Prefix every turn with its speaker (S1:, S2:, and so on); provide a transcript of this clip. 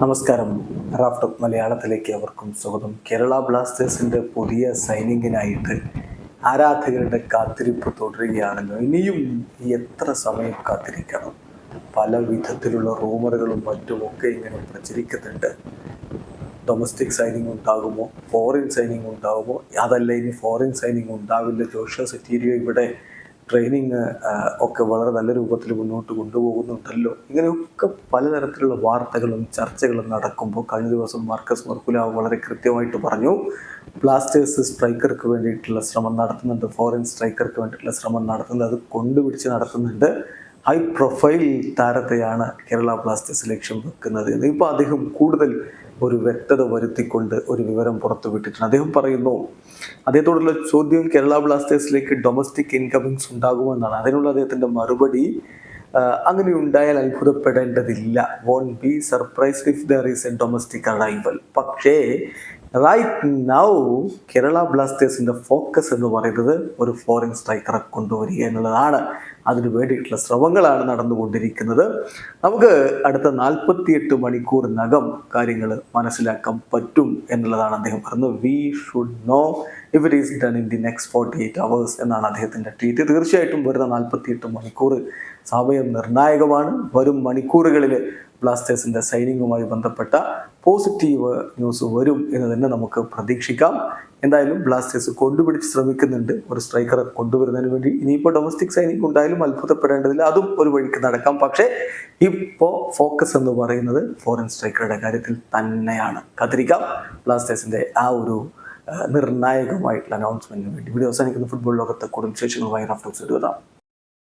S1: നമസ്കാരം. റാഫ്റ്റർ മലയാളത്തിലേക്ക് അവർക്കും സ്വാഗതം. കേരള ബ്ലാസ്റ്റേഴ്സിൻ്റെ പുതിയ സൈനിങ്ങിനായിട്ട് ആരാധകരുടെ കാത്തിരിപ്പ് തുടരുകയാണല്ലോ. ഇനിയും എത്ര സമയം കാത്തിരിക്കണം? പല വിധത്തിലുള്ള റൂമറുകളും മറ്റുമൊക്കെ ഇങ്ങനെ പ്രചരിക്കുന്നുണ്ട്. ഡൊമസ്റ്റിക് സൈനിങ് ഉണ്ടാകുമോ, ഫോറിൻ സൈനിങ് ഉണ്ടാകുമോ, അതല്ല ഇനി ഫോറിൻ സൈനിങ് ഉണ്ടാവില്ല, ജോഷുവ സെറ്റീരിയോ ഇവിടെ ട്രെയിനിങ് ഒക്കെ വളരെ നല്ല രൂപത്തിൽ മുന്നോട്ട് കൊണ്ടുപോകുന്നുണ്ടല്ലോ. ഇങ്ങനെയൊക്കെ പലതരത്തിലുള്ള വാർത്തകളും ചർച്ചകളും നടക്കുമ്പോൾ കഴിഞ്ഞ ദിവസം മാർക്കസ് മർക്കുലാവ് വളരെ കൃത്യമായിട്ട് പറഞ്ഞു, ബ്ലാസ്റ്റേഴ്സ് സ്ട്രൈക്കർക്ക് വേണ്ടിയിട്ടുള്ള ശ്രമം നടത്തുന്നുണ്ട്, ഫോറിൻ സ്ട്രൈക്കർക്ക് വേണ്ടിയിട്ടുള്ള ശ്രമം നടത്തുന്നത്, അത് കൊണ്ടുപിടിച്ച് നടത്തുന്നുണ്ട്. ഹൈ പ്രൊഫൈൽ താരത്തെയാണ് കേരള ബ്ലാസ്റ്റേഴ്സ് ലക്ഷ്യം വെക്കുന്നത്. ഇപ്പോൾ അദ്ദേഹം കൂടുതൽ ഒരു വ്യക്തത വരുത്തിക്കൊണ്ട് ഒരു വിവരം പുറത്തുവിട്ടിട്ടുണ്ട്. അദ്ദേഹം പറയുന്നു, അദ്ദേഹത്തോടുള്ള ചോദ്യം കേരള ബ്ലാസ്റ്റേഴ്സിലേക്ക് ഡൊമസ്റ്റിക് ഇൻകമിങ്സ് ഉണ്ടാകുമെന്നാണ്. അതിനുള്ള അദ്ദേഹത്തിൻ്റെ മറുപടി, അങ്ങനെ ഉണ്ടായാൽ അത്ഭുതപ്പെടേണ്ടതില്ല, won't be surprised if there is a domestic arrival. പക്ഷേ റൈറ്റ് നൗ കേരള ബ്ലാസ്റ്റേഴ്സിൻ്റെ ഫോക്കസ് എന്ന് പറയുന്നത് ഒരു ഫോറിൻ സ്ട്രൈക്കറെ കൊണ്ടുവരിക എന്നുള്ളതാണ്. അതിനു വേണ്ടിയിട്ടുള്ള ശ്രമങ്ങളാണ് നടന്നുകൊണ്ടിരിക്കുന്നത്. നമുക്ക് അടുത്ത 48 മണിക്കൂറിനകം കാര്യങ്ങൾ മനസ്സിലാക്കാൻ പറ്റും എന്നുള്ളതാണ് അദ്ദേഹം പറഞ്ഞത്. We should know if it is done in the next 48 hours എന്നാണ് അദ്ദേഹത്തിൻ്റെ ട്വീറ്റ്. തീർച്ചയായിട്ടും വരുന്ന 48 മണിക്കൂർ സമയം നിർണായകമാണ്. വരും മണിക്കൂറുകളിൽ ബ്ലാസ്റ്റേഴ്സിൻ്റെ സൈനിങ്ങുമായി ബന്ധപ്പെട്ട പോസിറ്റീവ് ന്യൂസ് വരും എന്ന് തന്നെ നമുക്ക് പ്രതീക്ഷിക്കാം. എന്തായാലും ബ്ലാസ്റ്റേഴ്സ് കൊണ്ടുപിടിച്ച് ശ്രമിക്കുന്നുണ്ട് ഒരു സ്ട്രൈക്കറെ കൊണ്ടുവരുന്നതിന് വേണ്ടി. ഇനിയിപ്പോൾ ഡൊമസ്റ്റിക് സൈനിങ് ഉണ്ടായാലും അത്ഭുതപ്പെടേണ്ടതില്ല, അതും ഒരു വഴിക്ക് നടക്കാം. പക്ഷേ ഇപ്പോൾ ഫോക്കസ് എന്ന് പറയുന്നത് ഫോറിൻ സ്ട്രൈക്കറുടെ കാര്യത്തിൽ തന്നെയാണ്. കാത്തിരിക്കാം ബ്ലാസ്റ്റേഴ്സിൻ്റെ ആ ഒരു നിർണായകമായിട്ടുള്ള അനൗൺസ്മെന്റിന് വേണ്ടി. വീഡിയോ അവസാനിക്കുന്ന ഫുട്ബോൾ ലോകത്തെ കൂടുതൽ വിശേഷങ്ങളുമായി റാഫ്റ്റോക്സ് ഇടുക.